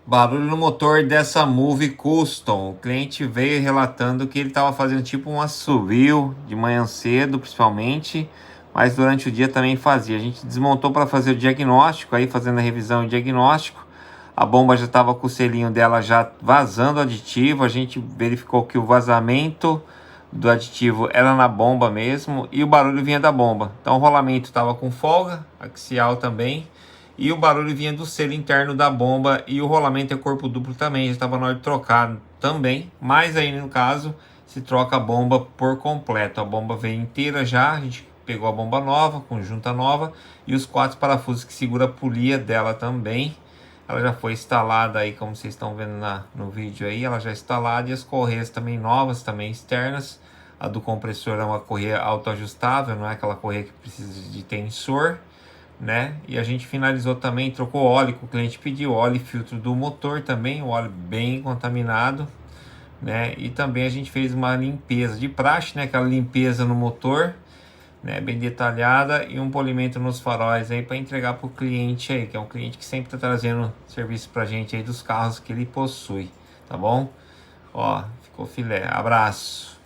Barulho no motor dessa Move Custom. O cliente veio relatando que ele estava fazendo tipo um assobio de manhã cedo, principalmente, mas durante o dia também fazia. A gente desmontou para fazer o diagnóstico, aí fazendo a revisão e diagnóstico. A bomba já estava com o selinho dela já vazando aditivo. A gente verificou que o vazamento do aditivo era na bomba mesmo e o barulho vinha da bomba. Então o rolamento estava com folga, axial também. E o barulho vinha do selo interno da bomba e o rolamento é corpo duplo também, já estava na hora de trocar também, mas aí no caso se troca a bomba por completo. A bomba veio inteira já, a gente pegou a bomba nova, com junta nova e os 4 parafusos que segura a polia dela também. Ela já foi instalada aí, como vocês estão vendo no vídeo aí, ela já é instalada e as correias também novas, também externas. A do compressor é uma correia autoajustável, não é aquela correia que precisa de tensor, né? E a gente finalizou também, trocou óleo que o cliente pediu, óleo e filtro do motor também, o óleo bem contaminado, né? E também a gente fez uma limpeza de praxe, né? Aquela limpeza no motor, né? Bem detalhada e um polimento nos faróis aí para entregar para o cliente aí, que é um cliente que sempre está trazendo serviço para gente aí dos carros que ele possui, tá bom? Ó, ficou filé. Abraço.